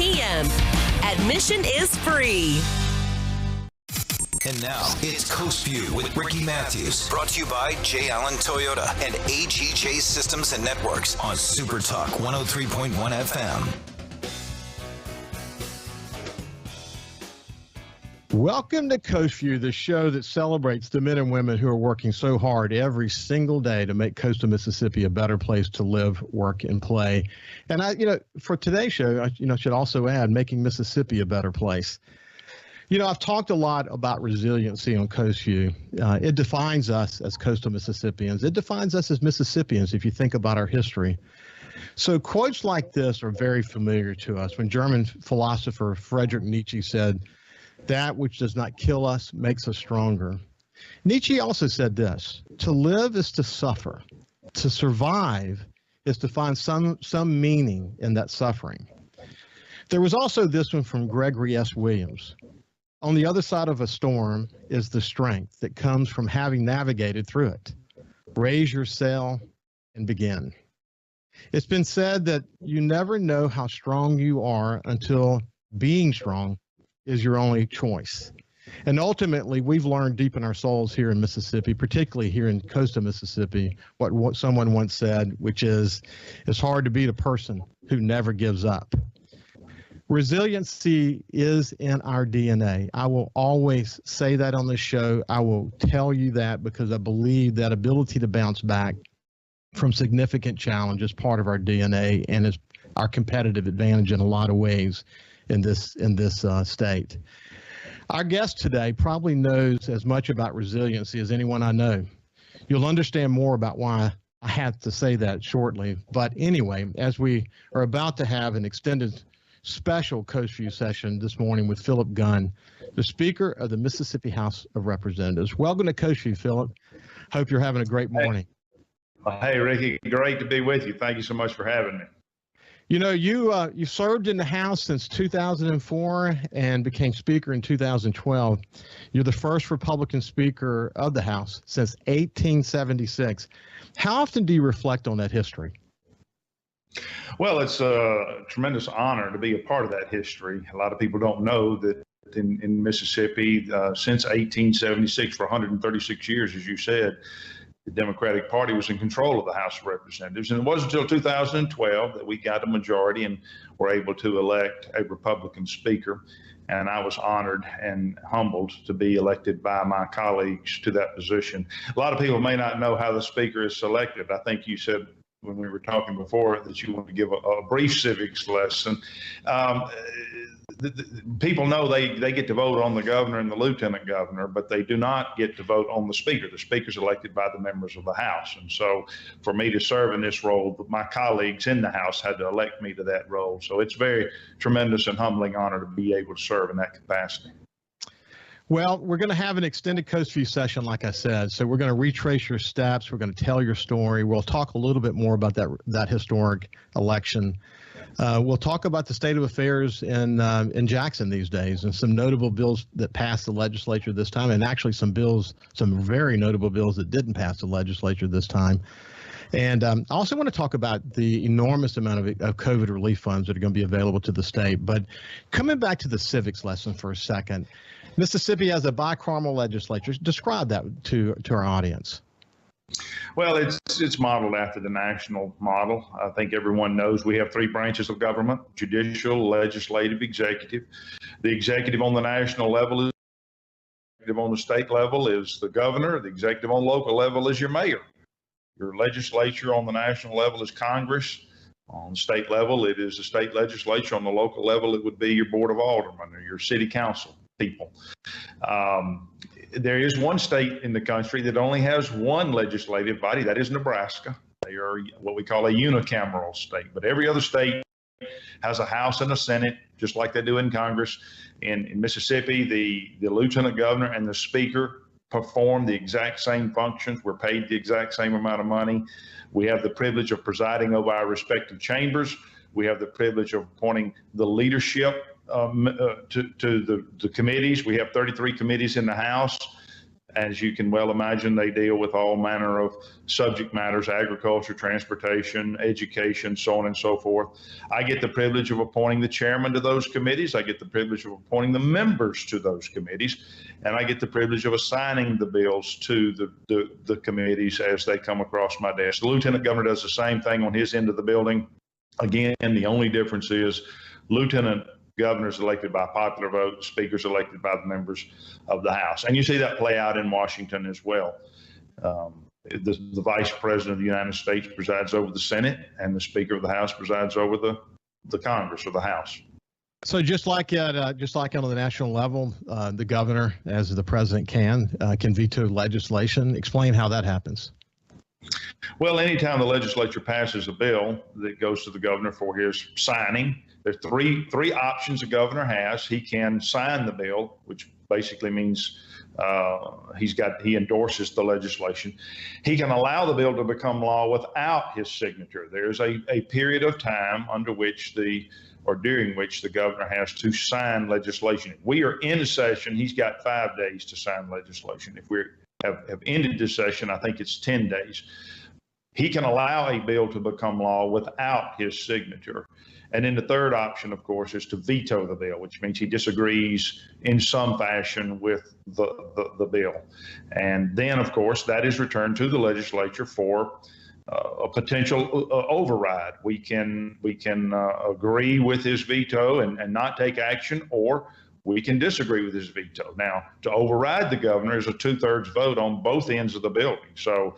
p.m. Admission is free. And now, it's Coast Vue with Ricky Mathews. Brought to you by J. Allen Toyota and AGJ Systems and Networks on SuperTalk 103.1 FM. Welcome to Coast Vue, the show that celebrates the men and women who are working so hard every single day to make coastal Mississippi a better place to live, work, and play. And for today's show, I should also add making Mississippi a better place. I've talked a lot about resiliency on Coast Vue. It defines us as coastal Mississippians. It defines us as Mississippians if you think about our history. So quotes like this are very familiar to us. When German philosopher Friedrich Nietzsche said, "That which does not kill us makes us stronger." Nietzsche also said this: to live is to suffer. To survive is to find some meaning in that suffering. There was also this one from Gregory S. Williams. On the other side of a storm is the strength that comes from having navigated through it. Raise your sail and begin. It's been said that you never know how strong you are until being strong is your only choice. And ultimately, we've learned deep in our souls here in Mississippi, particularly here in coastal Mississippi, what someone once said, which is, it's hard to beat a person who never gives up. Resiliency is in our DNA. I will always say that on this show. I will tell you that because I believe that ability to bounce back from significant challenge is part of our DNA and is our competitive advantage in a lot of ways in this state. Our guest today probably knows as much about resiliency as anyone I know. You'll understand more about why I had to say that shortly. But anyway, as we are about to have an extended special Coast Vue session this morning with Philip Gunn, the Speaker of the Mississippi House of Representatives. Welcome to Coast Vue, Philip. Hope you're having a great morning. Hey, Ricky, great to be with you. Thank you so much for having me. You served in the House since 2004 and became Speaker in 2012. You're the first Republican Speaker of the House since 1876. How often do you reflect on that history? Well, it's a tremendous honor to be a part of that history. A lot of people don't know that in Mississippi, since 1876, for 136 years, as you said, the Democratic Party was in control of the House of Representatives. And it wasn't until 2012 that we got a majority and were able to elect a Republican Speaker. And I was honored and humbled to be elected by my colleagues to that position. A lot of people may not know how the Speaker is selected. I think you said when we were talking before that you want to give a brief civics lesson. People know they get to vote on the governor and the lieutenant governor, but they do not get to vote on the Speaker. The Speaker is elected by the members of the House. And so for me to serve in this role, my colleagues in the House had to elect me to that role. So it's very tremendous and humbling honor to be able to serve in that capacity. Well, we're going to have an extended Coast Vue session, like I said. So we're going to retrace your steps. We're going to tell your story. We'll talk a little bit more about that historic election. We'll talk about the state of affairs in Jackson these days and some notable bills that passed the legislature this time, and actually some very notable bills that didn't pass the legislature this time. And I also want to talk about the enormous amount of COVID relief funds that are going to be available to the state. But coming back to the civics lesson for a second, Mississippi has a bicameral legislature. Describe that to our audience. Well, it's modeled after the national model. I think everyone knows we have three branches of government: judicial, legislative, executive. The executive on the national level is executive on the state level is the governor. The executive on local level is your mayor. Your legislature on the national level is Congress. On the state level, it is the state legislature. On the local level, it would be your board of aldermen or your city council people. There is one state in the country that only has one legislative body. That is Nebraska. They are what we call a unicameral state. But every other state has a House and a Senate, just like they do in Congress. In Mississippi, the lieutenant governor and the speaker perform the exact same functions. We're paid the exact same amount of money. We have the privilege of presiding over our respective chambers. We have the privilege of appointing the leadership to the committees. We have 33 committees in the House. As you can well imagine, they deal with all manner of subject matters: agriculture, transportation, education, so on and so forth. I get the privilege of appointing the chairman to those committees. I get the privilege of appointing the members to those committees. And I get the privilege of assigning the bills to the committees as they come across my desk. The lieutenant governor does the same thing on his end of the building. Again, the only difference is lieutenant governors elected by popular vote, speakers elected by the members of the House. And you see that play out in Washington as well. The Vice President of the United States presides over the Senate, and the Speaker of the House presides over the Congress or the House. So just like on the national level, the governor, as the president can veto legislation. Explain how that happens. Well, anytime the legislature passes a bill that goes to the governor for his signing, there's three options the governor has. He can sign the bill, which basically means he endorses the legislation. He can allow the bill to become law without his signature. There's a period of time during which the governor has to sign legislation. If we are in session, he's got 5 days to sign legislation. If we have ended the session, I think it's 10 days. He can allow a bill to become law without his signature. And then the third option, of course, is to veto the bill, which means he disagrees in some fashion with the bill. And then, of course, that is returned to the legislature for a potential override. We can agree with his veto and not take action, or we can disagree with his veto. Now, to override the governor is a 2/3 vote on both ends of the building. So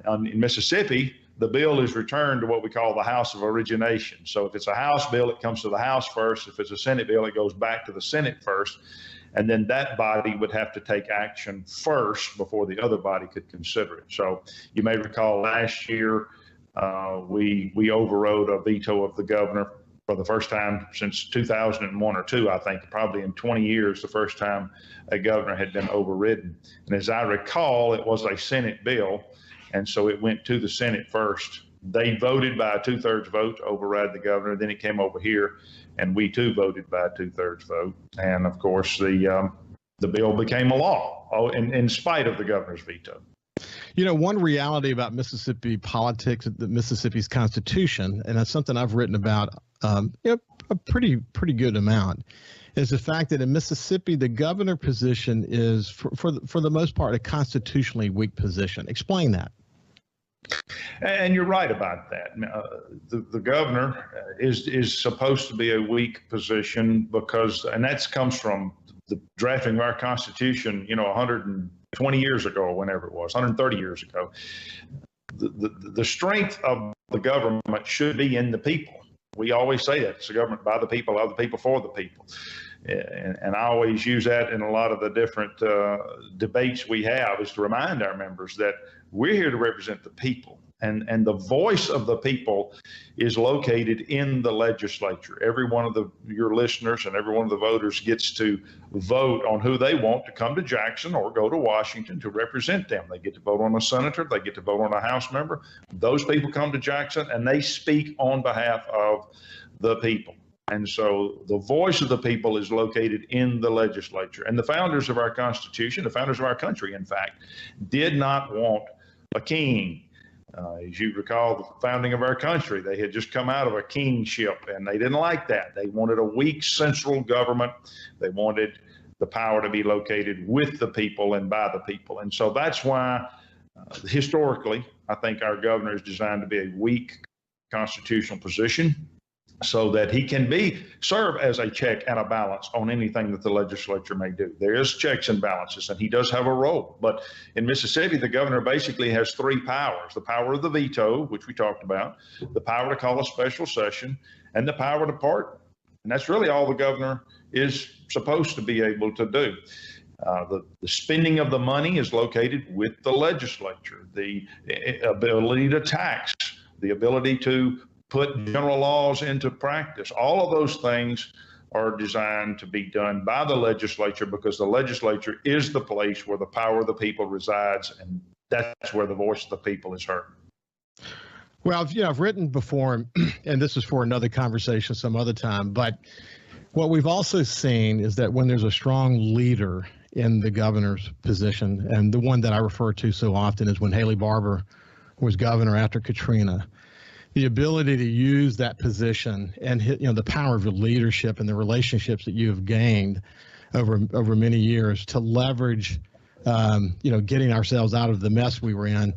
in Mississippi, the bill is returned to what we call the House of Origination. So if it's a House bill, it comes to the House first. If it's a Senate bill, it goes back to the Senate first. And then that body would have to take action first before the other body could consider it. So you may recall last year, we overrode a veto of the governor for the first time since 2001 or 2, I think, probably in 20 years, the first time a governor had been overridden. And as I recall, it was a Senate bill. And so it went to the Senate first. They voted by a 2/3 vote to override the governor. Then it came over here, and we too voted by a 2/3 vote. And of course, the bill became a law in spite of the governor's veto. You know, one reality about Mississippi politics, Mississippi's Constitution, and that's something I've written about a pretty good amount, is the fact that in Mississippi, the governor position is, for the most part, a constitutionally weak position. Explain that. And you're right about that. The governor is supposed to be a weak position and that comes from the drafting of our Constitution, 120 years ago, or whenever it was, 130 years ago. The strength of the government should be in the people. We always say that it's a government by the people, of the people, for the people. And I always use that in a lot of the different debates we have, is to remind our members that we're here to represent the people. And the voice of the people is located in the legislature. Every one of your listeners and every one of the voters gets to vote on who they want to come to Jackson or go to Washington to represent them. They get to vote on a senator. They get to vote on a House member. Those people come to Jackson and they speak on behalf of the people. And so the voice of the people is located in the legislature. And the founders of our Constitution, the founders of our country, in fact, did not want a king. As you recall, the founding of our country, they had just come out of a kingship, and they didn't like that. They wanted a weak central government. They wanted the power to be located with the people and by the people. And so that's why, historically, I think our governor is designed to be a weak constitutional position, so that he can serve as a check and a balance on anything that the legislature may do. There is checks and balances, and he does have a role. But in Mississippi, the governor basically has 3 powers: the power of the veto, which we talked about, the power to call a special session, and the power to pardon. And that's really all the governor is supposed to be able to do. The spending of the money is located with the legislature. The ability to tax, the ability to put general laws into practice. All of those things are designed to be done by the legislature, because the legislature is the place where the power of the people resides, and that's where the voice of the people is heard. Well, I've written before, and this is for another conversation some other time, but what we've also seen is that when there's a strong leader in the governor's position. And the one that I refer to so often is when Haley Barbour was governor after Katrina. The ability to use that position and the power of your leadership and the relationships that you have gained over many years to leverage, getting ourselves out of the mess we were in.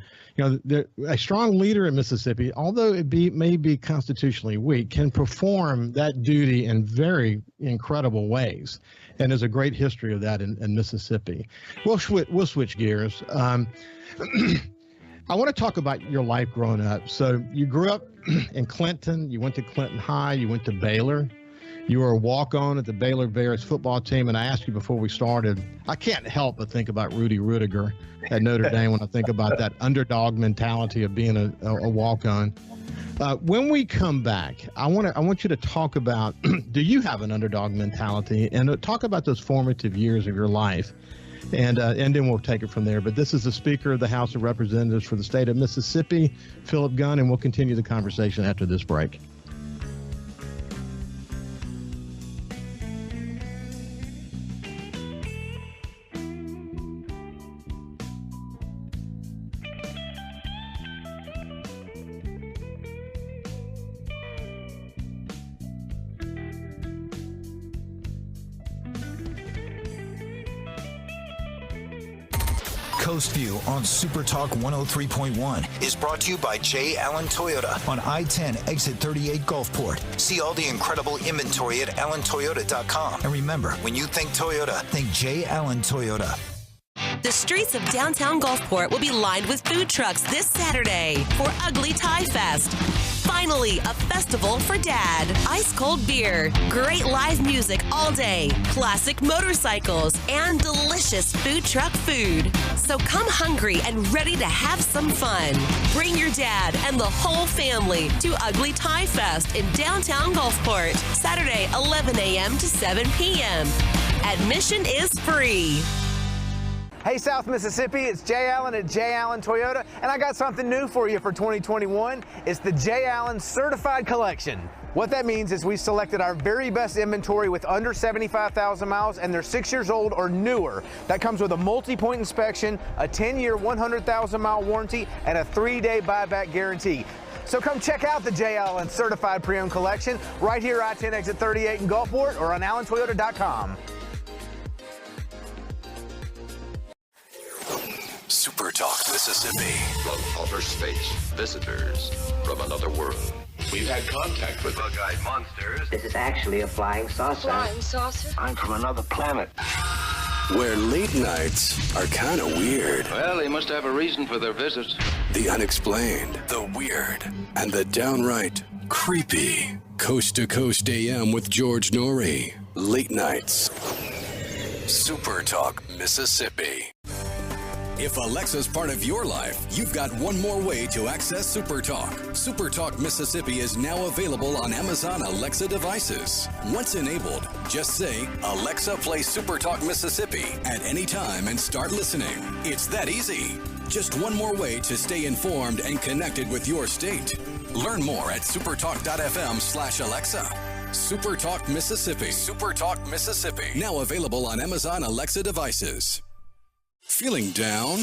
A strong leader in Mississippi, although it may be constitutionally weak, can perform that duty in very incredible ways. And there's a great history of that in Mississippi. We'll switch gears. I want to talk about your life growing up. So you grew up in Clinton. You went to Clinton High. You went to Baylor. You were a walk-on at the Baylor Bears football team. And I asked you before we started, I can't help but think about Rudy Rudiger at Notre Dame when I think about that underdog mentality of being a walk-on. When we come back, I want you to talk about, do you have an underdog mentality? And talk about those formative years of your life. And then we'll take it from there. But this is the Speaker of the House of Representatives for the state of Mississippi, Philip Gunn, and we'll continue the conversation after this break. Coast Vue on SuperTalk 103.1 is brought to you by J. Allen Toyota on I-10 exit 38 Gulfport. See all the incredible inventory at allentoyota.com. And remember, when you think Toyota, think J. Allen Toyota. The streets of downtown Gulfport will be lined with food trucks this Saturday for Ugly Tie Fest. Finally, a festival for Dad. Ice-cold beer, great live music all day, classic motorcycles, and delicious food truck food. So come hungry and ready to have some fun. Bring your dad and the whole family to Ugly Tie Fest in downtown Gulfport, Saturday, 11 a.m. to 7 p.m. Admission is free. Hey, South Mississippi, it's Jay Allen at Jay Allen Toyota, and I got something new for you for 2021. It's the Jay Allen Certified Collection. What that means is we selected our very best inventory with under 75,000 miles, and they're 6 years old or newer. That comes with a multi-point inspection, a 10-year, 100,000-mile warranty, and a 3-day buyback guarantee. So come check out the Jay Allen Certified Pre-Owned Collection right here, I-10 exit 38 in Gulfport, or on allentoyota.com. SuperTalk Mississippi. From outer space, visitors from another world. We've had contact with bug-eyed monsters. This is actually a flying saucer. Flying saucer? I'm from another planet. Where late nights are kind of weird. Well, they must have a reason for their visit. The unexplained, the weird, and the downright creepy. Coast to Coast AM with George Norrie. Late nights. SuperTalk Mississippi. If Alexa's part of your life, you've got one more way to access SuperTalk. SuperTalk Mississippi is now available on Amazon Alexa devices. Once enabled, just say, Alexa, play SuperTalk Mississippi at any time and start listening. It's that easy. Just one more way to stay informed and connected with your state. Learn more at supertalk.fm/Alexa. SuperTalk Mississippi. SuperTalk Mississippi. Now available on Amazon Alexa devices. Feeling down?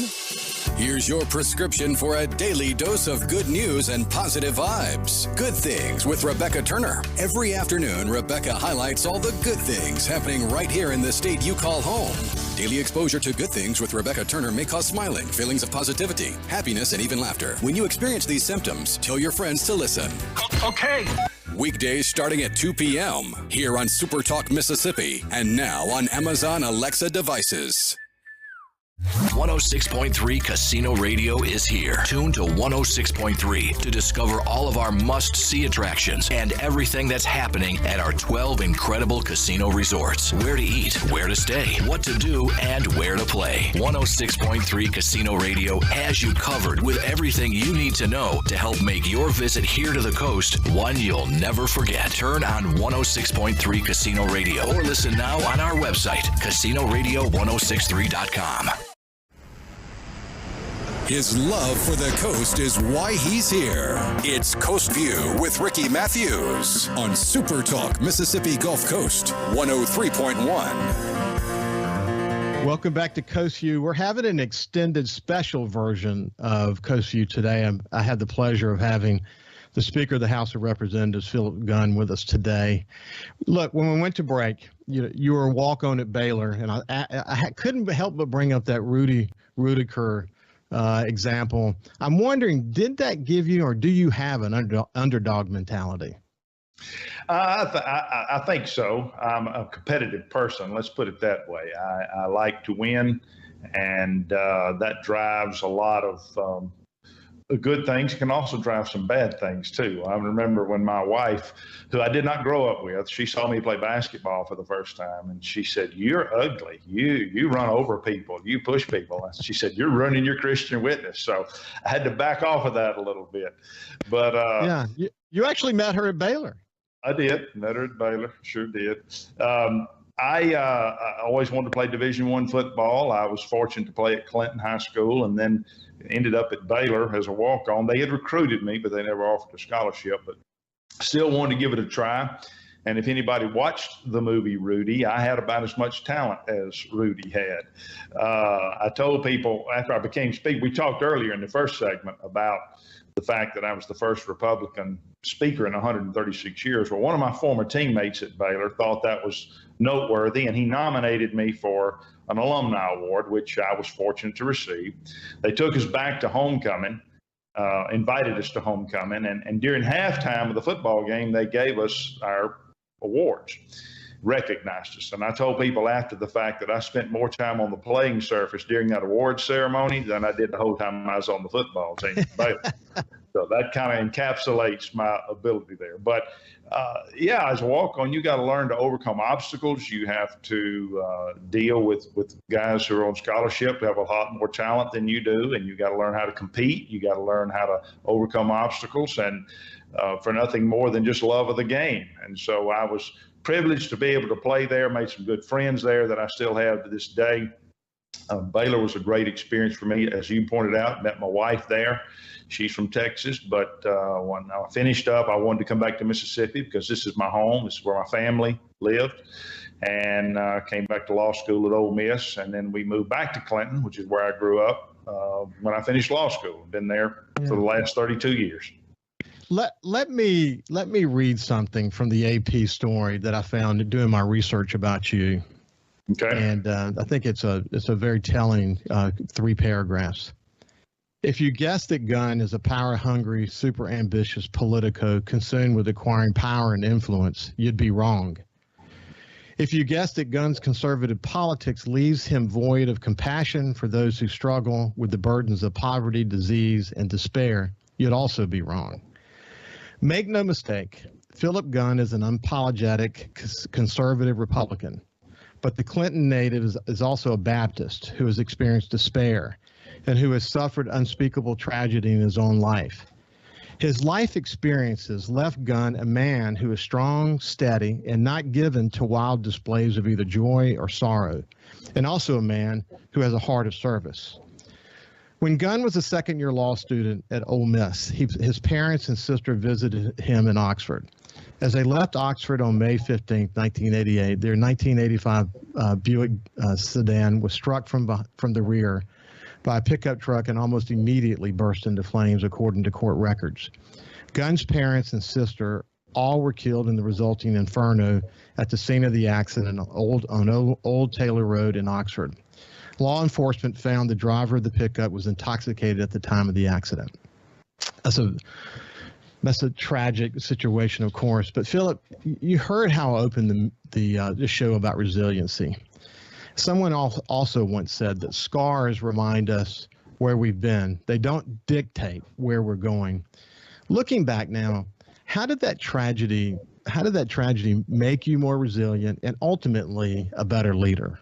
Here's your prescription for a daily dose of good news and positive vibes. Good Things with Rebecca Turner. Every afternoon, Rebecca highlights all the good things happening right here in the state you call home. Daily exposure to Good Things with Rebecca Turner may cause smiling, feelings of positivity, happiness, and even laughter. When you experience these symptoms, tell your friends to listen. Okay. Weekdays starting at 2 p.m. here on SuperTalk Mississippi and now on Amazon Alexa devices. 106.3 Casino Radio is here. Tune to 106.3 to discover all of our must-see attractions and everything that's happening at our 12 incredible casino resorts. Where to eat, where to stay, what to do, and where to play. 106.3 Casino Radio has you covered with everything you need to know to help make your visit here to the coast one you'll never forget. Turn on 106.3 Casino Radio or listen now on our website, casinoradio1063.com. His love for the coast is why he's here. It's Coast View with Ricky Mathews on SuperTalk Mississippi Gulf Coast 103.1. Welcome back to Coast Vue. We're having an extended special version of Coast Vue today. I had the pleasure of having the Speaker of the House of Representatives, Philip Gunn, with us today. Look, when we went to break, you were a walk-on at Baylor, and I couldn't help but bring up that Rudy Rudiker example. I'm wondering, did that give you, or do you have an underdog mentality? I think so. I'm a competitive person. Let's put it that way. I like to win, and that drives a lot of good things. Can also drive some bad things too. I remember when my wife, who I did not grow up with, she saw me play basketball for the first time, and she said, "You're ugly. You run over people. You push people." And she said, "You're ruining your Christian witness." So I had to back off of that a little bit. But yeah, you actually met her at Baylor. I did. Met her at Baylor. Sure did. I always wanted to play Division I football. I was fortunate to play at Clinton High School, and then ended up at Baylor as a walk-on. They had recruited me, but they never offered a scholarship, but still wanted to give it a try. And if anybody watched the movie Rudy, I had about as much talent as Rudy had. I told people after I became Speaker, we talked earlier in the first segment about the fact that I was the first Republican speaker in 136 years. Well, one of my former teammates at Baylor thought that was noteworthy, and he nominated me for an alumni award, which I was fortunate to receive. They took us back to homecoming, invited us to homecoming, and during halftime of the football game, they gave us our awards, recognized us. And I told people after the fact that I spent more time on the playing surface during that awards ceremony than I did the whole time I was on the football team at Baylor. So that kind of encapsulates my ability there. But yeah, as a walk-on, you got to learn to overcome obstacles. You have to deal with guys who are on scholarship who have a lot more talent than you do, and you got to learn how to compete. You got to learn how to overcome obstacles, and for nothing more than just love of the game. And so I was privileged to be able to play there, made some good friends there that I still have to this day. Baylor was a great experience for me. As you pointed out, met my wife there. She's from Texas, but when I finished up, I wanted to come back to Mississippi because this is my home. This is where my family lived, and came back to law school at Ole Miss, and then we moved back to Clinton, which is where I grew up when I finished law school. Been there for the last 32 years. Let me read something from the AP story that I found doing my research about you. Okay. And I think it's a very telling 3 paragraphs. If you guessed that Gunn is a power-hungry, super ambitious politico consumed with acquiring power and influence, you'd be wrong. If you guessed that Gunn's conservative politics leaves him void of compassion for those who struggle with the burdens of poverty, disease, and despair, you'd also be wrong. Make no mistake, Philip Gunn is an unapologetic conservative Republican, but the Clinton native is also a Baptist who has experienced despair and who has suffered unspeakable tragedy in his own life. His life experiences left Gunn a man who is strong, steady, and not given to wild displays of either joy or sorrow, and also a man who has a heart of service. When Gunn was a second-year law student at Ole Miss, his parents and sister visited him in Oxford. As they left Oxford on May 15, 1988, their 1985 Buick sedan was struck from the rear by a pickup truck and almost immediately burst into flames, according to court records. Gunn's parents and sister all were killed in the resulting inferno at the scene of the accident on Old Taylor Road in Oxford. Law enforcement found the driver of the pickup was intoxicated at the time of the accident. That's a tragic situation, of course. But Philip, you heard how I opened the show about resiliency. Someone also once said that scars remind us where we've been. They don't dictate where we're going. Looking back now, how did that tragedy make you more resilient and ultimately a better leader?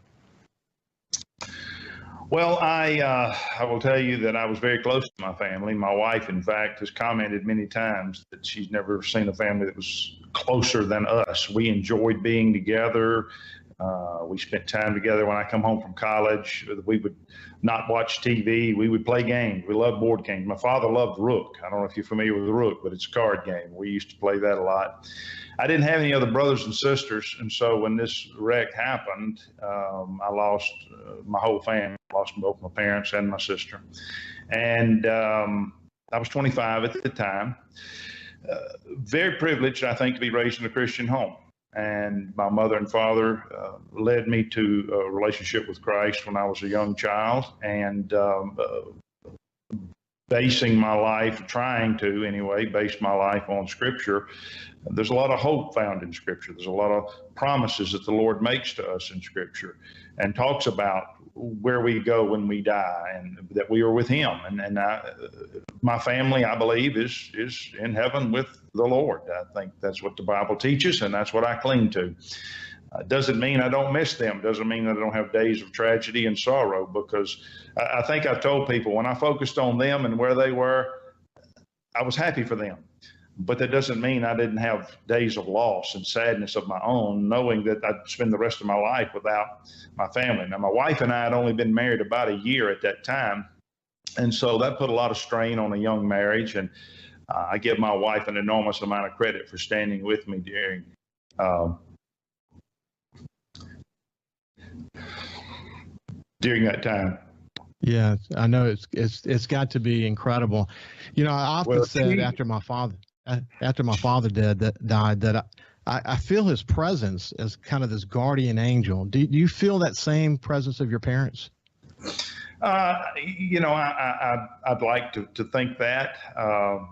Well, I will tell you that I was very close to my family. My wife, in fact, has commented many times that she's never seen a family that was closer than us. We enjoyed being together. We spent time together. When I come home from college, we would not watch TV. We would play games. We loved board games. My father loved Rook. I don't know if you're familiar with Rook, but it's a card game. We used to play that a lot. I didn't have any other brothers and sisters, and so when this wreck happened, I lost my whole family. I lost both my parents and my sister, and I was 25 at the time. Very privileged, I think, to be raised in a Christian home. And my mother and father led me to a relationship with Christ when I was a young child, and basing my life, trying to anyway, base my life on Scripture. There's a lot of hope found in Scripture. There's a lot of promises that the Lord makes to us in Scripture and talks about where we go when we die and that we are with Him. And my family, I believe, is in heaven with the Lord. I think that's what the Bible teaches, and that's what I cling to. Doesn't mean I don't miss them. Doesn't mean that I don't have days of tragedy and sorrow, because I think I've told people when I focused on them and where they were, I was happy for them. But that doesn't mean I didn't have days of loss and sadness of my own, knowing that I'd spend the rest of my life without my family. Now, my wife and I had only been married about a year at that time, and so that put a lot of strain on a young marriage. And I give my wife an enormous amount of credit for standing with me during that time. Yeah, I know it's got to be incredible. You know, I often said after my father died that I feel his presence as kind of this guardian angel. Do you feel that same presence of your parents? You know, I'd like to think that,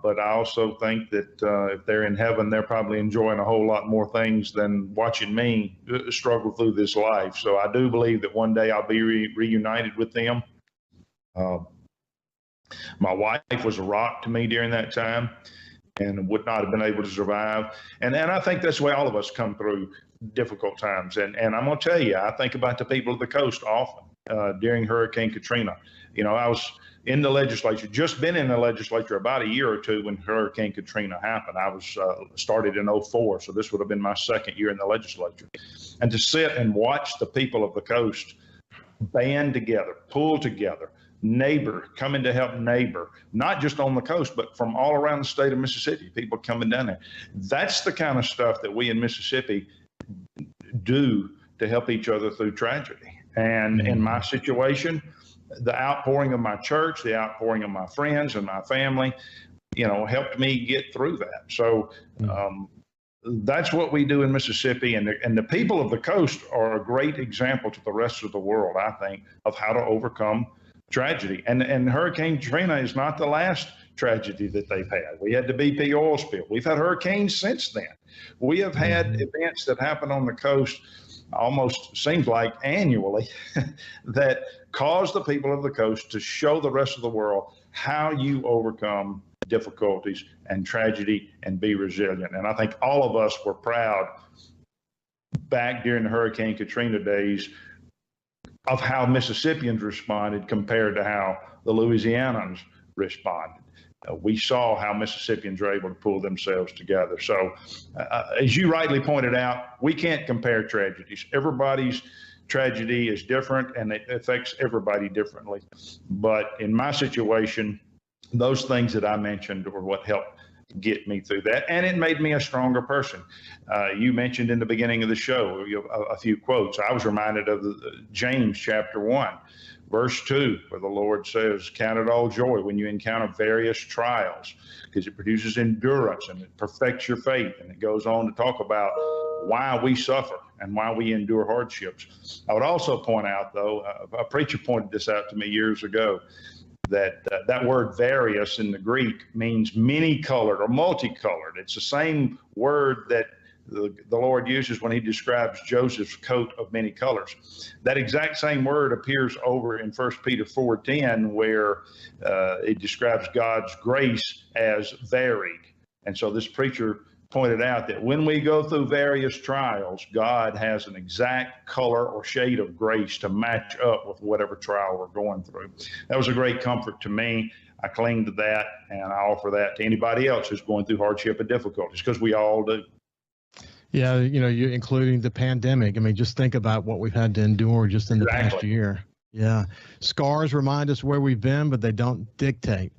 but I also think that if they're in heaven, they're probably enjoying a whole lot more things than watching me struggle through this life. So I do believe that one day I'll be reunited with them. My wife was a rock to me during that time and would not have been able to survive. And I think that's the way all of us come through difficult times. And I'm going to tell you, I think about the people of the coast often during Hurricane Katrina. You know, I was in the legislature, just been in the legislature about a year or two when Hurricane Katrina happened. I was started in 2004, so this would have been my second year in the legislature. And to sit and watch the people of the coast band together, pull together, neighbor coming to help neighbor, not just on the coast, but from all around the state of Mississippi, people coming down there. That's the kind of stuff that we in Mississippi do to help each other through tragedy. And in my situation, the outpouring of my church, the outpouring of my friends and my family, you know, helped me get through that. So that's what we do in Mississippi. And the people of the coast are a great example to the rest of the world, I think, of how to overcome tragedy. And Hurricane Katrina is not the last tragedy that they've had. We had the BP oil spill. We've had hurricanes since then. We have had events that happen on the coast almost seems like annually that cause the people of the coast to show the rest of the world how you overcome difficulties and tragedy and be resilient. And I think all of us were proud back during the Hurricane Katrina days of how Mississippians responded compared to how the Louisianans responded. We saw how Mississippians were able to pull themselves together. So as you rightly pointed out, we can't compare tragedies. Everybody's tragedy is different and it affects everybody differently. But in my situation, those things that I mentioned were what helped get me through that. And it made me a stronger person. You mentioned in the beginning of the show a few quotes. I was reminded of James chapter 1. Verse 2, where the Lord says, count it all joy when you encounter various trials, because it produces endurance and it perfects your faith. And it goes on to talk about why we suffer and why we endure hardships. I would also point out, though, a preacher pointed this out to me years ago, that that word various in the Greek means many-colored or multicolored. It's the same word that the Lord uses when he describes Joseph's coat of many colors. That exact same word appears over in 1 Peter 4:10, where it describes God's grace as varied. And so this preacher pointed out that when we go through various trials, God has an exact color or shade of grace to match up with whatever trial we're going through. That was a great comfort to me. I cling to that, and I offer that to anybody else who's going through hardship and difficulties, because we all do. Yeah, you know, you including the pandemic. I mean, just think about what we've had to endure just in the past year. Yeah. Scars remind us where we've been, but they don't dictate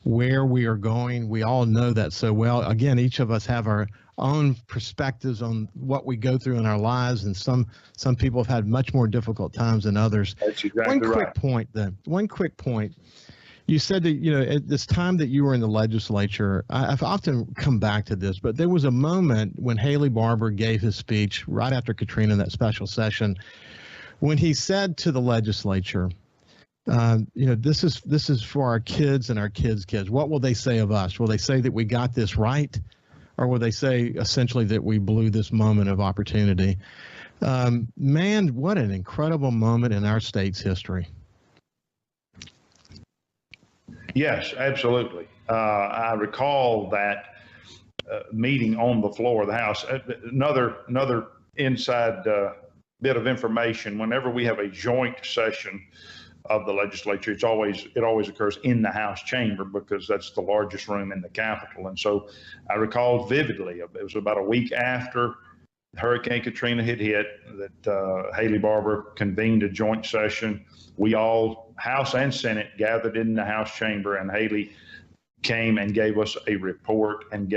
where we are going. We all know that so well. Again, each of us have our own perspectives on what we go through in our lives, and some people have had much more difficult times than others. That's exactly right. One quick point. You said that, at this time that you were in the legislature, I've often come back to this, but there was a moment when Haley Barbour gave his speech right after Katrina in that special session, when he said to the legislature, this is for our kids and our kids' kids. What will they say of us? Will they say that we got this right? Or will they say essentially that we blew this moment of opportunity? Man, what an incredible moment in our state's history. Yes, absolutely. I recall that meeting on the floor of the House. Another inside bit of information: whenever we have a joint session of the legislature, it always occurs in the House chamber, because that's the largest room in the Capitol. And so I recall vividly, it was about a week after Hurricane Katrina had hit, that Haley Barbour convened a joint session. We all, House and Senate, gathered in the House chamber, and Haley came and gave us a report and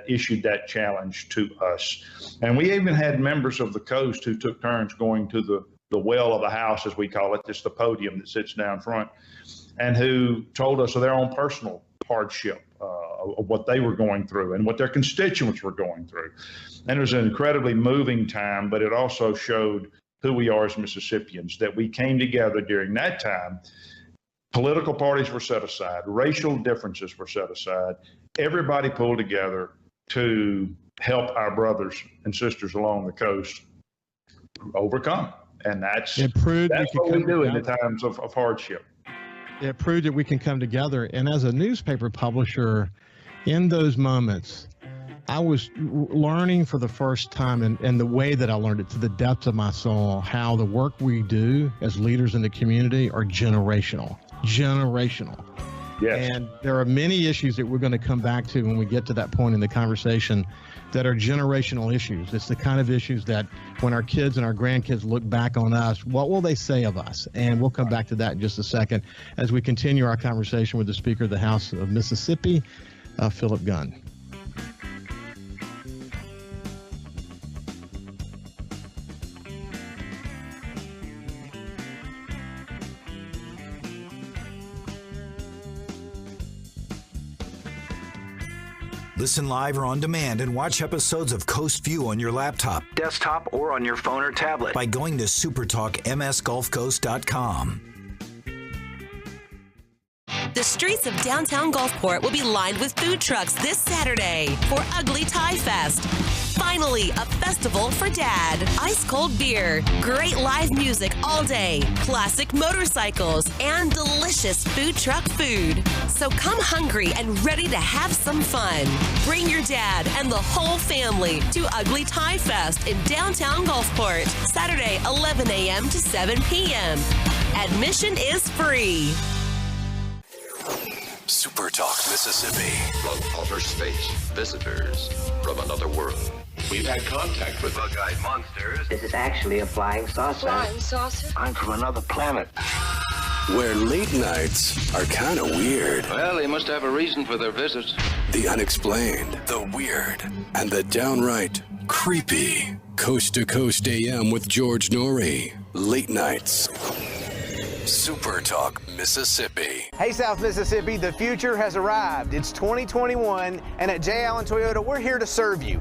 issued that challenge to us. And we even had members of the Coast who took turns going to the well of the House, as we call it. It's the podium that sits down front, and who told us of their own personal hardship, of what they were going through and what their constituents were going through. And it was an incredibly moving time, but it also showed who we are as Mississippians, that we came together during that time. Political parties were set aside, racial differences were set aside. Everybody pulled together to help our brothers and sisters along the coast overcome. And that's what we do in the times of hardship. It proved that we can come together. And as a newspaper publisher, in those moments, I was learning for the first time, and the way that I learned it, to the depths of my soul, how the work we do as leaders in the community are generational. Yes. And there are many issues that we're going to come back to when we get to that point in the conversation that are generational issues. It's the kind of issues that when our kids and our grandkids look back on us, what will they say of us? And we'll come back to that in just a second as we continue our conversation with the Speaker of the House of Mississippi, Philip Gunn. Listen live or on demand and watch episodes of Coast Vue on your laptop, desktop, or on your phone or tablet by going to supertalkmsgulfcoast.com. The streets of downtown Gulfport will be lined with food trucks this Saturday for Ugly Tie Fest. Finally, a festival for Dad. Ice-cold beer, great live music all day, classic motorcycles, and delicious food truck food. So come hungry and ready to have some fun. Bring your dad and the whole family to Ugly Tie Fest in downtown Gulfport, Saturday, 11 a.m. to 7 p.m. Admission is free. SuperTalk Mississippi. From outer space, visitors from another world. We've had contact with bug-eyed monsters. This is actually a flying saucer. Flying saucer? I'm from another planet. Where late nights are kind of weird. Well, they must have a reason for their visits. The unexplained, the weird, and the downright creepy. Coast to Coast AM with George Norrie. Late nights. SuperTalk Mississippi. Hey, South Mississippi, the future has arrived. It's 2021, and at J. Allen Toyota, we're here to serve you.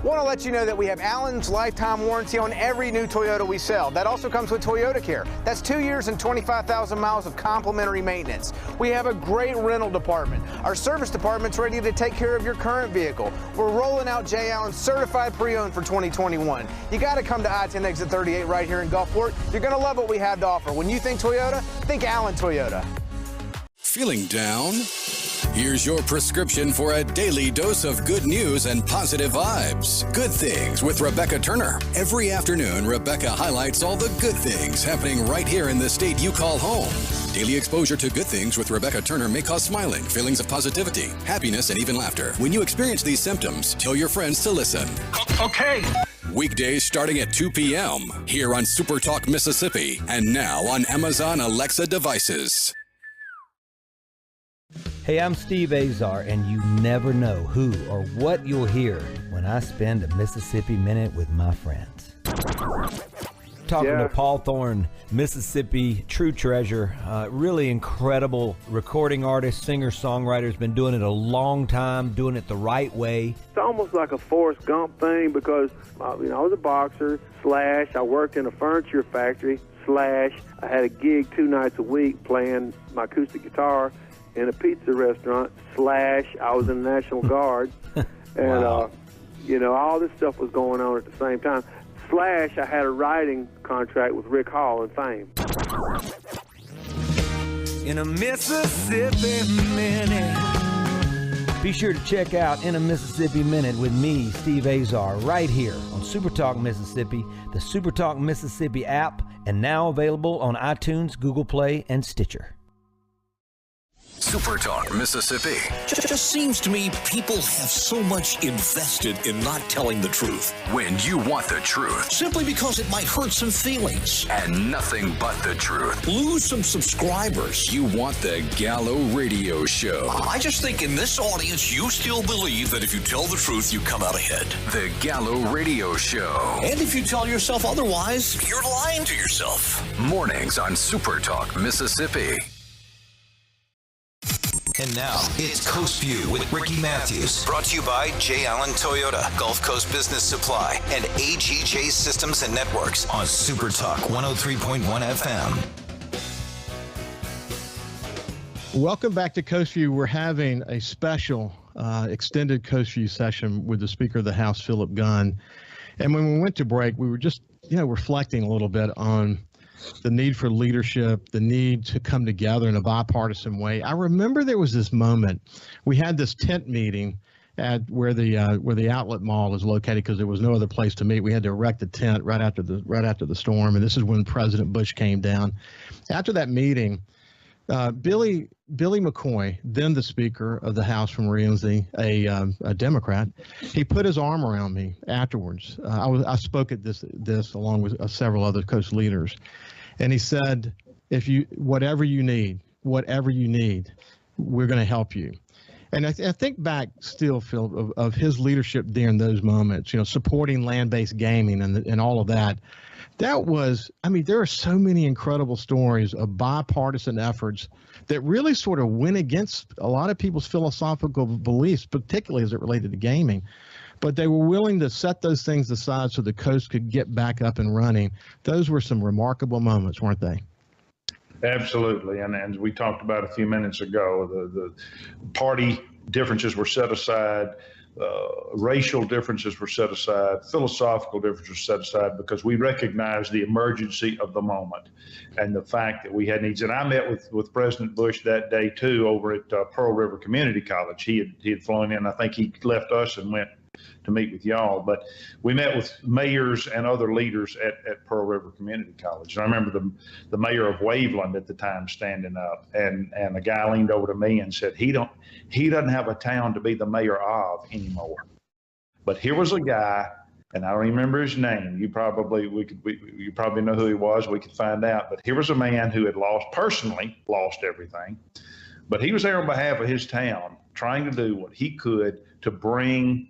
Want to let you know that we have Allen's lifetime warranty on every new Toyota we sell. That also comes with Toyota Care. That's 2 years and 25,000 miles of complimentary maintenance. We have a great rental department. Our service department's ready to take care of your current vehicle. We're rolling out J. Allen certified pre-owned for 2021. You got to come to I-10 exit 38 right here in Gulfport. You're going to love what we have to offer. When you think Toyota, think Allen Toyota. Feeling down? Here's your prescription for a daily dose of good news and positive vibes. Good Things with Rebecca Turner. Every afternoon, Rebecca highlights all the good things happening right here in the state you call home. Daily exposure to Good Things with Rebecca Turner may cause smiling, feelings of positivity, happiness, and even laughter. When you experience these symptoms, tell your friends to listen. Okay. Weekdays starting at 2 p.m. here on SuperTalk Mississippi and now on Amazon Alexa devices. Hey, I'm Steve Azar, and you never know who or what you'll hear when when I spend a Mississippi Minute with my friends. Talking to Paul Thorne, Mississippi true treasure, really incredible recording artist, singer, songwriter, has been doing it a long time, doing it the right way. It's almost like a Forrest Gump thing because, I was a boxer, / I worked in a furniture factory, / I had a gig 2 nights a week playing my acoustic guitar in a pizza restaurant, / I was in the National Guard, and, all this stuff was going on at the same time. / I had a writing contract with Rick Hall and Fame. In a Mississippi Minute. Be sure to check out In a Mississippi Minute with me, Steve Azar, right here on SuperTalk Mississippi, the SuperTalk Mississippi app, and now available on iTunes, Google Play, and Stitcher. SuperTalk Mississippi. Just seems to me people have so much invested in not telling the truth. When you want the truth. Simply because it might hurt some feelings. And nothing but the truth. Lose some subscribers. You want the Gallo Radio Show. I just think in this audience, you still believe that if you tell the truth, you come out ahead. The Gallo Radio Show. And if you tell yourself otherwise, you're lying to yourself. Mornings on SuperTalk Mississippi. And now, it's Coast Vue with Ricky Mathews. Brought to you by J. Allen Toyota, Gulf Coast Business Supply, and AGJ Systems and Networks on SuperTalk 103.1 FM. Welcome back to Coast Vue. We're having a special extended Coast Vue session with the Speaker of the House, Philip Gunn. And when we went to break, we were just, reflecting a little bit on the need for leadership, the need to come together in a bipartisan way. I remember there was this moment. We had this tent meeting at where the outlet mall is located because there was no other place to meet. We had to erect a tent right after the storm, and this is when President Bush came down. After that meeting, Billy McCoy, then the Speaker of the House from Ramsey, a Democrat, he put his arm around me afterwards. I spoke at this along with several other Coast leaders, and he said, whatever you need, we're going to help you. And I think back still, Phil, of his leadership during those moments, supporting land-based gaming and all of that. That was, there are so many incredible stories of bipartisan efforts that really sort of went against a lot of people's philosophical beliefs, particularly as it related to gaming. But they were willing to set those things aside so the coast could get back up and running. Those were some remarkable moments, weren't they? Absolutely. And as we talked about a few minutes ago, the party differences were set aside. Racial differences were set aside, philosophical differences were set aside because we recognized the emergency of the moment and the fact that we had needs. And I met with President Bush that day too over at Pearl River Community College. He had flown in. I think he left us and went to meet with y'all, but we met with mayors and other leaders at Pearl River Community College. And I remember the mayor of Waveland at the time standing up, and a guy leaned over to me and said, he doesn't have a town to be the mayor of anymore. But here was a guy, and I don't even remember his name. You probably know who he was. We could find out. But here was a man who had personally lost everything, but he was there on behalf of his town, trying to do what he could to bring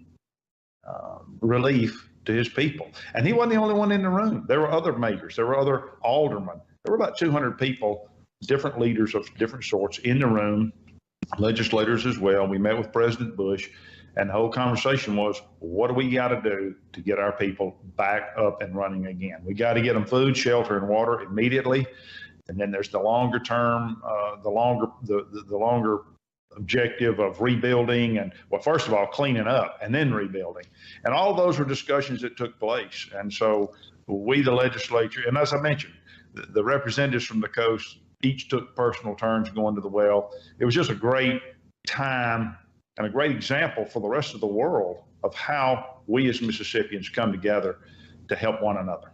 relief to his people. And he wasn't the only one in the room. There were other mayors. There were other aldermen. There were about 200 people, different leaders of different sorts in the room, legislators as well. We met with President Bush, and the whole conversation was, what do we got to do to get our people back up and running again? We got to get them food, shelter, and water immediately. And then there's the longer term, the longer objective of rebuilding and, well, first of all, cleaning up and then rebuilding. And all those were discussions that took place. And so we, the legislature, and as I mentioned, the representatives from the coast each took personal turns going to the well. It was just a great time and a great example for the rest of the world of how we as Mississippians come together to help one another.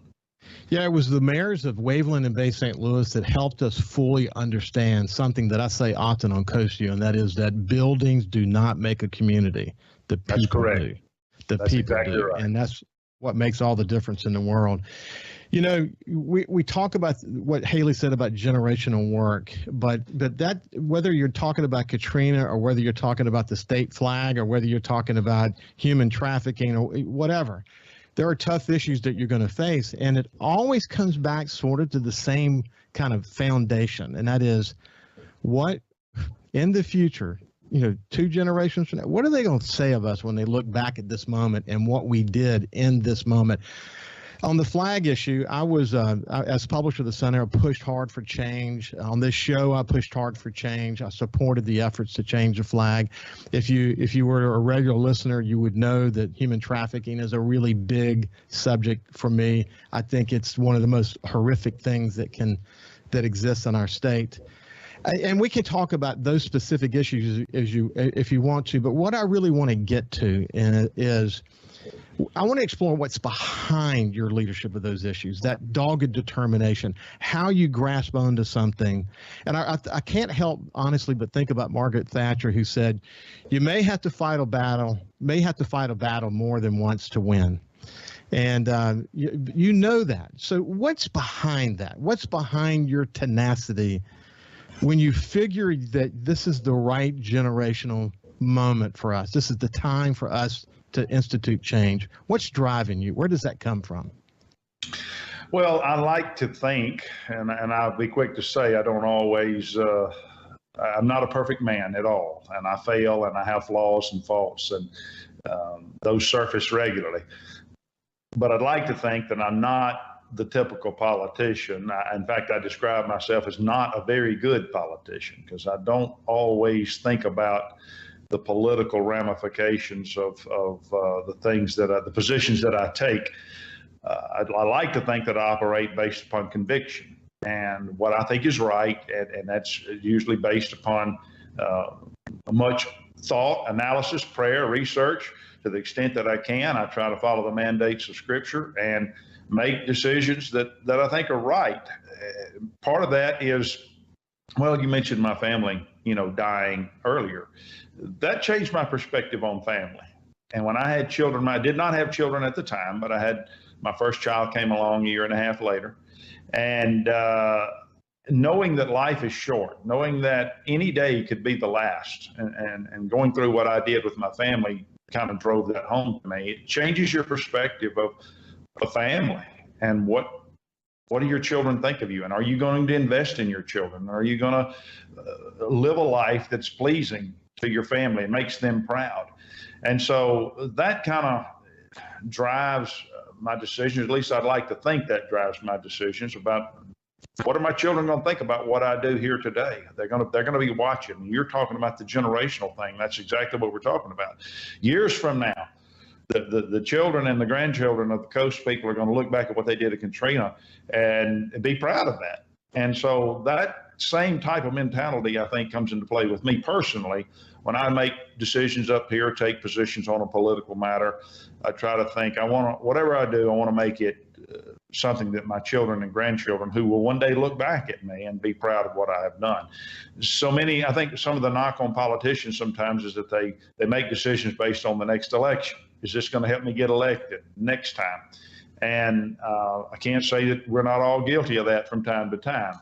Yeah, it was the mayors of Waveland and Bay St. Louis that helped us fully understand something that I say often on Coast Vue, and that is that buildings do not make a community. The people do. The people do. And that's what makes all the difference in the world. You know, we talk about what Haley said about generational work, but that, whether you're talking about Katrina or whether you're talking about the state flag or whether you're talking about human trafficking or whatever, there are tough issues that you're going to face. And it always comes back sort of to the same kind of foundation. And that is, what in the future, you know, 2 generations from now, what are they going to say of us when they look back at this moment and what we did in this moment? On the flag issue, I was, as publisher of the Sun Herald, pushed hard for change. On this show, I pushed hard for change. I supported the efforts to change the flag. If you were a regular listener, you would know that human trafficking is a really big subject for me. I think it's one of the most horrific things that exists in our state. And we can talk about those specific issues if you want to, but what I really want to get to is I want to explore what's behind your leadership of those issues, that dogged determination, how you grasp onto something. And I can't help, honestly, but think about Margaret Thatcher, who said, you may have to fight a battle more than once to win. And you know that. So what's behind that? What's behind your tenacity when you figure that this is the right generational moment for us? This is the time for us to institute change. What's driving you? Where does that come from? Well, I like to think, and I'll be quick to say, I don't always, I'm not a perfect man at all. And I fail and I have flaws and faults, and those surface regularly. But I'd like to think that I'm not the typical politician. In fact, I describe myself as not a very good politician because I don't always think about the political ramifications of the things that the positions that I take. I like to think that I operate based upon conviction and what I think is right, and that's usually based upon much thought, analysis, prayer, research. To the extent that I can, I try to follow the mandates of Scripture and make decisions that I think are right. Part of that is, well, you mentioned my family, dying earlier. That changed my perspective on family. And when I had children, I did not have children at the time, but I had my first child came along a year and a half later. And knowing that life is short, knowing that any day could be the last, and going through what I did with my family kind of drove that home to me. It changes your perspective of a family and what do your children think of you? And are you going to invest in your children? Are you going to live a life that's pleasing to your family and makes them proud? And so that kind of drives my decisions. At least I'd like to think that drives my decisions about what are my children going to think about what I do here today. They're going to be watching. You're talking about the generational thing. That's exactly what we're talking about. Years from now, the children and the grandchildren of the coast people are going to look back at what they did at Katrina and be proud of that. And so that same type of mentality, I think, comes into play with me personally. When I make decisions up here, take positions on a political matter, I try to think, whatever I do, I want to make it something that my children and grandchildren who will one day look back at me and be proud of what I have done. I think some of the knock on politicians sometimes is that they make decisions based on the next election. Is this going to help me get elected next time? And I can't say that we're not all guilty of that from time to time,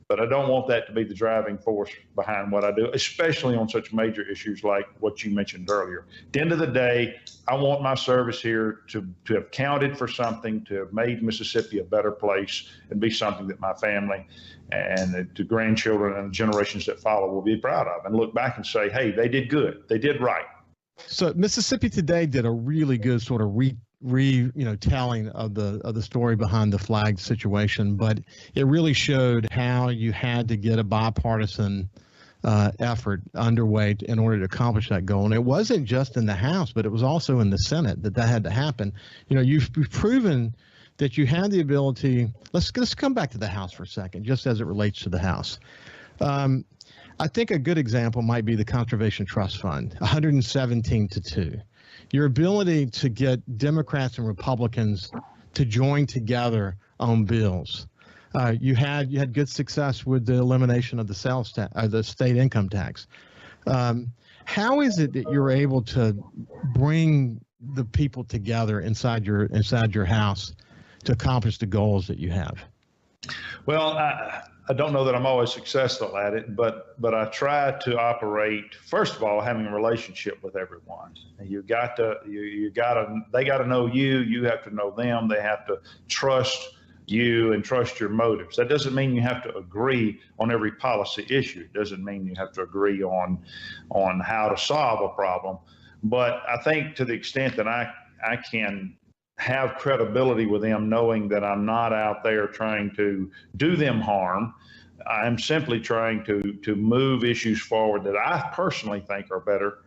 but I don't want that to be the driving force behind what I do, especially on such major issues like what you mentioned earlier. At the end of the day, I want my service here to have counted for something, to have made Mississippi a better place and be something that my family and the grandchildren and the generations that follow will be proud of and look back and say, hey, they did good. They did right. So Mississippi Today did a really good sort of telling of the story behind the flag situation, but it really showed how you had to get a bipartisan effort underway in order to accomplish that goal. And it wasn't just in the House, but it was also in the Senate that had to happen. You've proven that you had the ability. Let's come back to the House for a second, just as it relates to the House. I think a good example might be the Conservation Trust Fund, 117-2. Your ability to get Democrats and Republicans to join together on bills. You had good success with the elimination of the state income tax. How is it that you're able to bring the people together inside your house accomplish the goals that you have? Well, I don't know that I'm always successful at it, but I try to operate, first of all, having a relationship with everyone. They got to know you. You have to know them. They have to trust you and trust your motives. That doesn't mean you have to agree on every policy issue. It doesn't mean you have to agree on how to solve a problem. But I think to the extent that I can have credibility with them, knowing that I'm not out there trying to do them harm. I'm simply trying to move issues forward that I personally think are better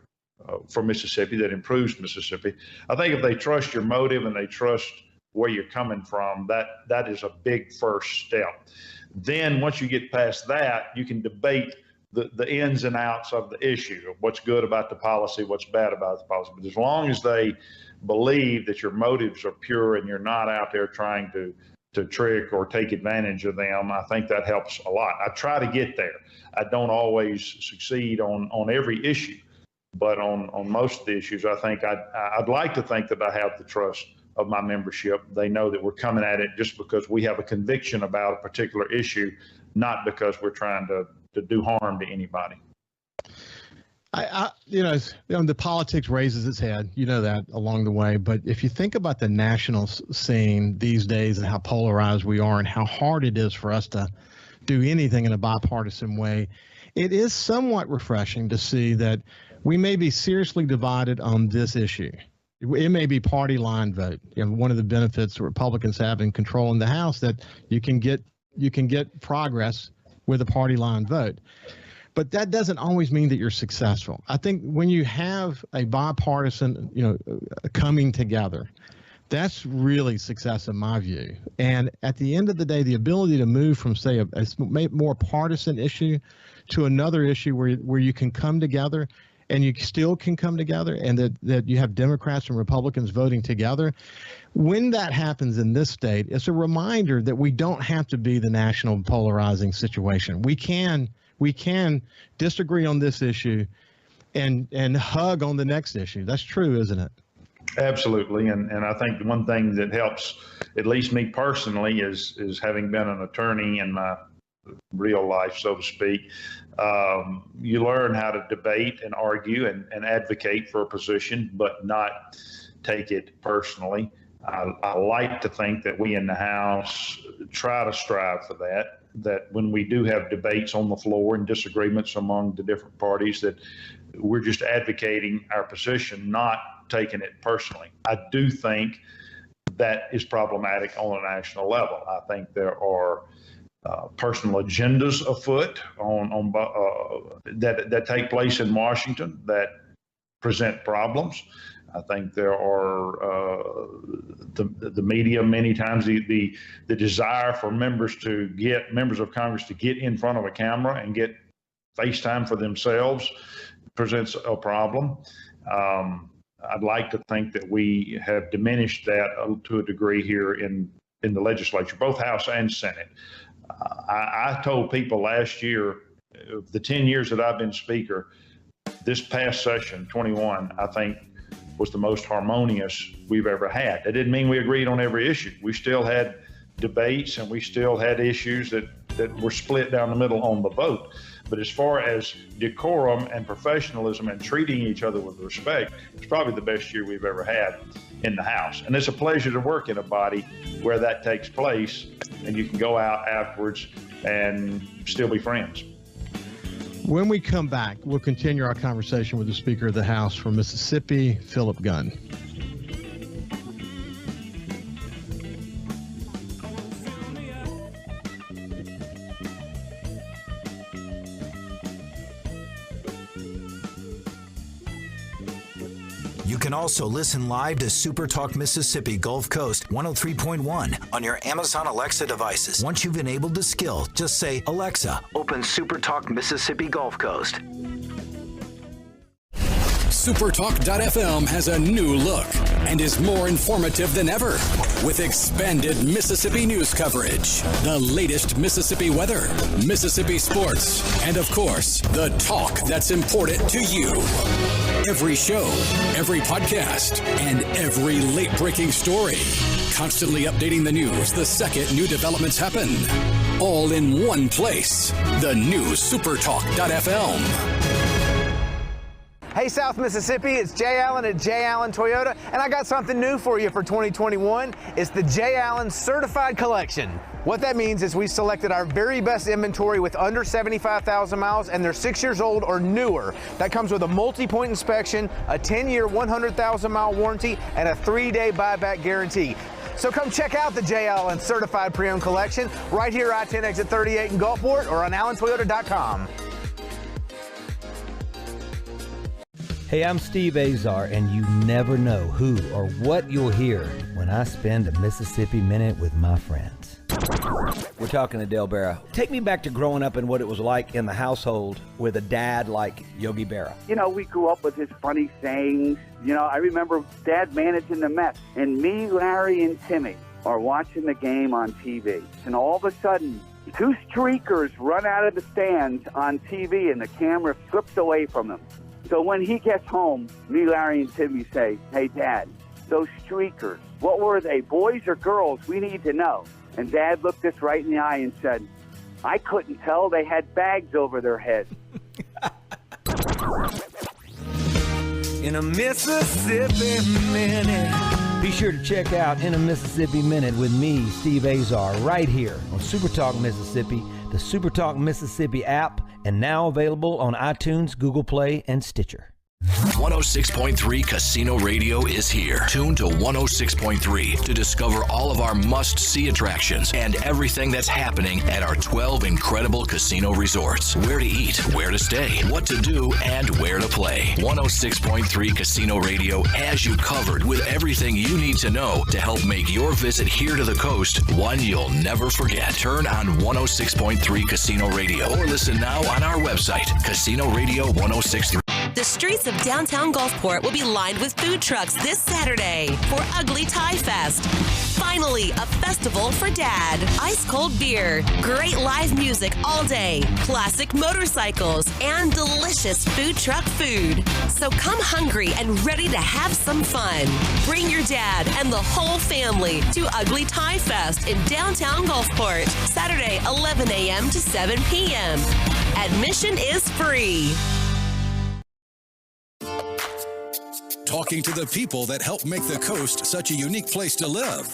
for Mississippi, that improves Mississippi. I think if they trust your motive and they trust where you're coming from, that is a big first step. Then once you get past that, you can debate the ins and outs of the issue, what's good about the policy, what's bad about the policy. But as long as they believe that your motives are pure and you're not out there trying to trick or take advantage of them, I think that helps a lot. I try to get there. I don't always succeed on every issue, but on most of the issues, I think I'd like to think that I have the trust of my membership. They know that we're coming at it just because we have a conviction about a particular issue, not because we're trying to do harm to anybody. The politics raises its head, that along the way. But if you think about the national scene these days and how polarized we are and how hard it is for us to do anything in a bipartisan way, it is somewhat refreshing to see that we may be seriously divided on this issue. It may be party line vote. One of the benefits that Republicans have in controlling the House, that you can get progress with a party line vote. But that doesn't always mean that you're successful. I think when you have a bipartisan, coming together, that's really success in my view. And at the end of the day, the ability to move from, say, a more partisan issue to another issue where you can come together and you still can come together, and that you have Democrats and Republicans voting together. When that happens in this state, it's a reminder that we don't have to be the national polarizing situation. We can disagree on this issue and hug on the next issue. That's true, isn't it? Absolutely. And I think one thing that helps, at least me personally, is having been an attorney in my real life, so to speak. You learn how to debate and argue and advocate for a position, but not take it personally. I like to think that we in the House try to strive for that when we do have debates on the floor and disagreements among the different parties, that we're just advocating our position, not taking it personally. I do think that is problematic on a national level. I think there are personal agendas afoot that take place in Washington that present problems. I think there are the media many times, the desire for members of Congress to get in front of a camera and get FaceTime for themselves presents a problem. I'd like to think that we have diminished that to a degree here in the legislature, both House and Senate. I told people last year, the 10 years that I've been Speaker, this past session, 21, I think was the most harmonious we've ever had. That didn't mean we agreed on every issue. We still had debates and we still had issues that were split down the middle on the vote. But as far as decorum and professionalism and treating each other with respect, it's probably the best year we've ever had in the House. And it's a pleasure to work in a body where that takes place and you can go out afterwards and still be friends. When we come back, we'll continue our conversation with the Speaker of the House from Mississippi, Philip Gunn. You can also listen live to SuperTalk Mississippi Gulf Coast 103.1 on your Amazon Alexa devices. Once you've enabled the skill, just say, Alexa, open SuperTalk Mississippi Gulf Coast. SuperTalk.fm has a new look and is more informative than ever with expanded Mississippi news coverage, the latest Mississippi weather, Mississippi sports, and of course, the talk that's important to you. Every show, every podcast, and every late-breaking story. Constantly updating the news the second new developments happen. All in one place. The new SuperTalk.fm. Hey, South Mississippi, it's Jay Allen at Jay Allen Toyota, and I got something new for you for 2021. It's the Jay Allen Certified Collection. What that means is we selected our very best inventory with under 75,000 miles, and they're 6 years old or newer. That comes with a multi-point inspection, a 10-year, 100,000-mile warranty, and a 3-day buyback guarantee. So come check out the Jay Allen Certified Pre-Owned Collection right here, I-10 exit 38 in Gulfport, or on allentoyota.com. Hey, I'm Steve Azar, and you never know who or what you'll hear when I spend a Mississippi Minute with my friends. We're talking to Dale Berra. Take me back to growing up and what it was like in the household with a dad like Yogi Berra. You know, we grew up with his funny sayings. You know, I remember Dad managing the Mets, and me, Larry, and Timmy are watching the game on TV. And all of a sudden, 2 streakers run out of the stands on TV, and the camera flips away from them. So when he gets home, me, Larry, and Timmy say, "Hey, Dad, those streakers, what were they, boys or girls? We need to know." And Dad looked us right in the eye and said, "I couldn't tell. They had bags over their heads." In a Mississippi Minute. Be sure to check out In a Mississippi Minute with me, Steve Azar, right here on SuperTalk Mississippi, the SuperTalk Mississippi app, and now available on iTunes, Google Play, and Stitcher. 106.3 Casino Radio is here. Tune to 106.3 to discover all of our must-see attractions and everything that's happening at our 12 incredible casino resorts. Where to eat, where to stay, what to do, and where to play. 106.3 Casino Radio has you covered with everything you need to know to help make your visit here to the coast one you'll never forget. Turn on 106.3 Casino Radio or listen now on our website, Casino Radio 106.3. The streets of downtown Gulfport will be lined with food trucks this Saturday for Ugly Thai Fest. Finally, a festival for Dad. Ice-cold beer, great live music all day, classic motorcycles, and delicious food truck food. So come hungry and ready to have some fun. Bring your dad and the whole family to Ugly Thai Fest in downtown Gulfport, Saturday, 11 a.m. to 7 p.m. Admission is free. Talking to the people that help make the coast such a unique place to live.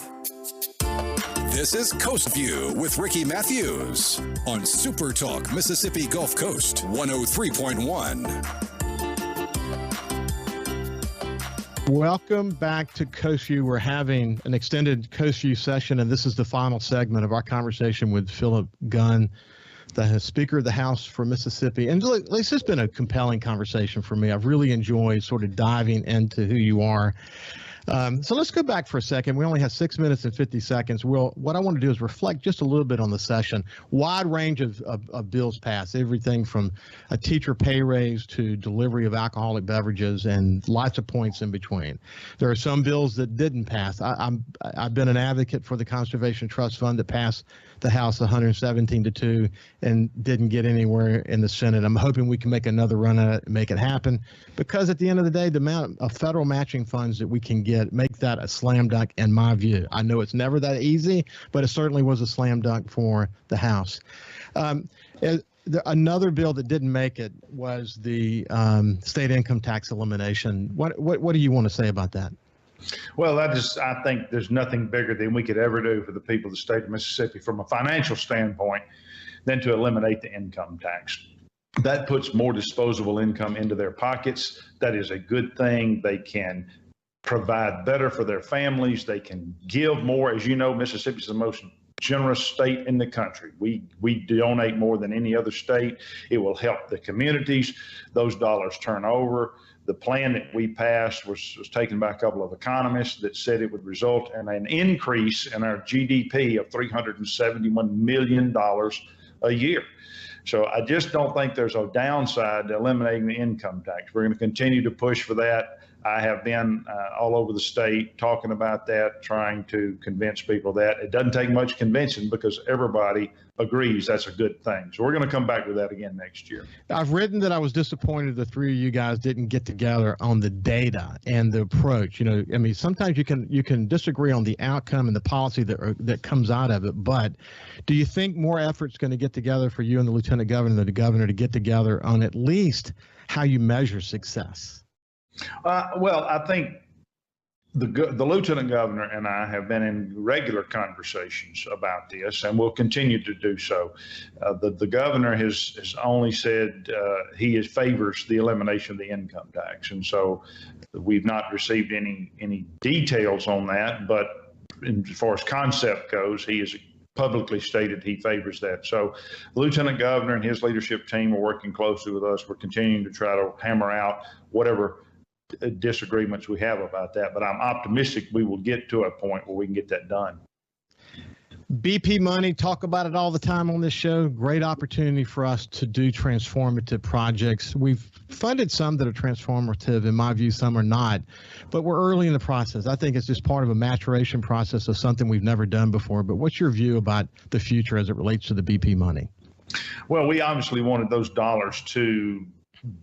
This is Coast View with Ricky Mathews on SuperTalk Mississippi Gulf Coast 103.1. Welcome back to Coast View. We're having an extended Coast View session, and this is the final segment of our conversation with Philip Gunn, the Speaker of the House for Mississippi. And this has been a compelling conversation for me. I've really enjoyed sort of diving into who you are. So let's go back for a second. We only have 6 minutes and 50 seconds. What I want to do is reflect just a little bit on the session. Wide range of bills passed, everything from a teacher pay raise to delivery of alcoholic beverages and lots of points in between. There are some bills that didn't pass. I've been an advocate for the Conservation Trust Fund that passed the House 117-2 and didn't get anywhere in the Senate. I'm hoping we can make another run at it and make it happen, because at the end of the day, the amount of federal matching funds that we can get make that a slam dunk in my view. I know it's never that easy, but it certainly was a slam dunk for the House. Another bill that didn't make it was the state income tax elimination. What do you want to say about that? Well, I think there's nothing bigger than we could ever do for the people of the state of Mississippi from a financial standpoint than to eliminate the income tax. That puts more disposable income into their pockets. That is a good thing. They can provide better for their families. They can give more. As you know, Mississippi is the most generous state in the country. We donate more than any other state. It will help the communities. Those dollars turn over. The plan that we passed was taken by a couple of economists that said it would result in an increase in our GDP of $371 million a year. So I just don't think there's a downside to eliminating the income tax. We're going to continue to push for that. I have been all over the state talking about that, trying to convince people that. It doesn't take much convincing because everybody agrees that's a good thing. So we're going to come back with that again next year. I've written that I was disappointed the three of you guys didn't get together on the data and the approach. You know, I mean, sometimes you can disagree on the outcome and the policy that comes out of it, but do you think more effort's going to get together for you and the lieutenant governor and the governor to get together on at least how you measure success? Well, I think the lieutenant governor and I have been in regular conversations about this, and will continue to do so. The governor has only said he favors the elimination of the income tax, and so we've not received any details on that. But as far as concept goes, he has publicly stated he favors that. So the lieutenant governor and his leadership team are working closely with us. We're continuing to try to hammer out whatever disagreements we have about that, but I'm optimistic we will get to a point where we can get that done. BP money, talk about it all the time on this show. Great opportunity for us to do transformative projects. We've funded some that are transformative, in my view, some are not, but we're early in the process. I think it's just part of a maturation process of something we've never done before. But what's your view about the future as it relates to the BP money? Well, we obviously wanted those dollars to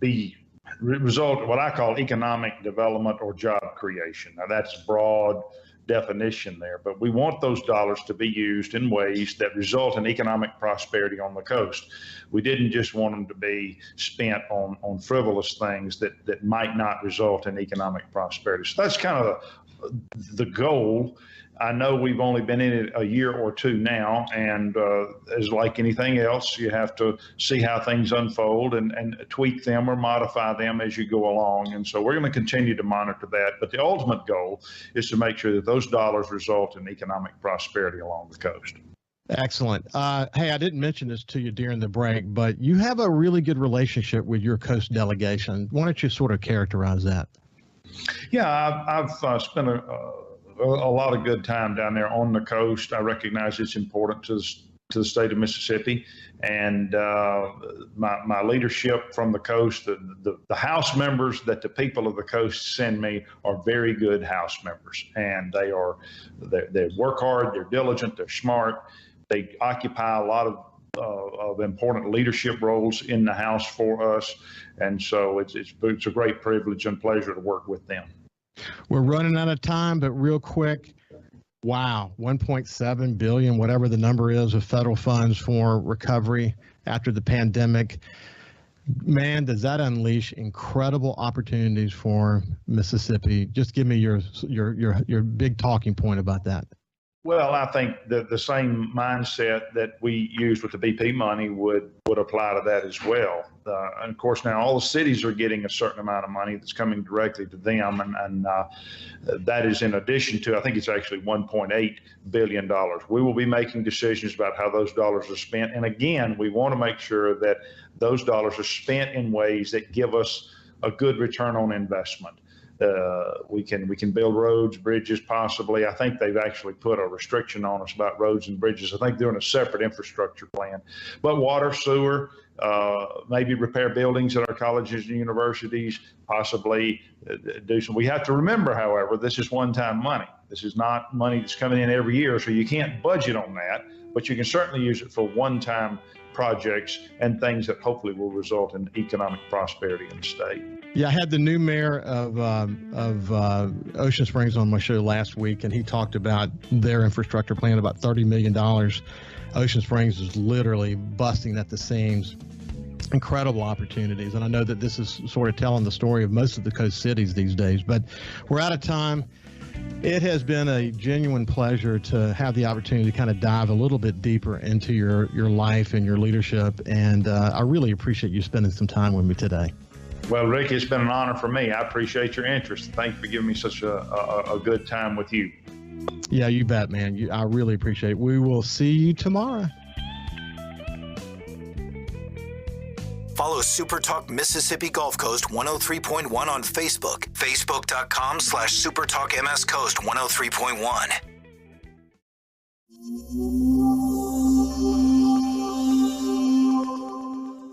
be result of what I call economic development or job creation. Now that's broad definition there, but we want those dollars to be used in ways that result in economic prosperity on the coast. We didn't just want them to be spent on frivolous things that might not result in economic prosperity. So that's kind of the goal. I know we've only been in it a year or two now, and as like anything else, you have to see how things unfold and tweak them or modify them as you go along. And so we're going to continue to monitor that. But the ultimate goal is to make sure that those dollars result in economic prosperity along the coast. Excellent. Hey, I didn't mention this to you during the break, but you have a really good relationship with your coast delegation. Why don't you sort of characterize that? Yeah, I've spent a lot of good time down there on the coast. I recognize it's important to the state of Mississippi, and my leadership from the coast, the House members that the people of the coast send me are very good House members, and they work hard, they're diligent, they're smart, they occupy a lot of important leadership roles in the House for us, and so it's a great privilege and pleasure to work with them. We're running out of time, but real quick, wow, $1.7 billion, whatever the number is, of federal funds for recovery after the pandemic. Man, does that unleash incredible opportunities for Mississippi? Just give me your big talking point about that. Well, I think the same mindset that we use with the BP money would apply to that as well. And of course, now all the cities are getting a certain amount of money that's coming directly to them, and that is in addition to, I think it's actually $1.8 billion. We will be making decisions about how those dollars are spent. And again, we want to make sure that those dollars are spent in ways that give us a good return on investment. We can build roads, bridges, possibly. I think they've actually put a restriction on us about roads and bridges. I think they're in a separate infrastructure plan. But water, sewer, maybe repair buildings at our colleges and universities, possibly do some. We have to remember, however, this is one-time money. This is not money that's coming in every year, so you can't budget on that, but you can certainly use it for one-time projects and things that hopefully will result in economic prosperity in the state. Yeah, I had the new mayor of Ocean Springs on my show last week, and he talked about their infrastructure plan, about $30 million. Ocean Springs is literally busting at the seams. Incredible opportunities, and I know that this is sort of telling the story of most of the coast cities these days, but we're out of time. It has been a genuine pleasure to have the opportunity to kind of dive a little bit deeper into your life and your leadership, and I really appreciate you spending some time with me today. Well, Rick, it's been an honor for me. I appreciate your interest. Thank you for giving me such a good time with you. Yeah, you bet, man. I really appreciate it. We will see you tomorrow. Follow SuperTalk Mississippi Gulf Coast 103.1 on Facebook. Facebook.com/SuperTalk MS Coast 103.1.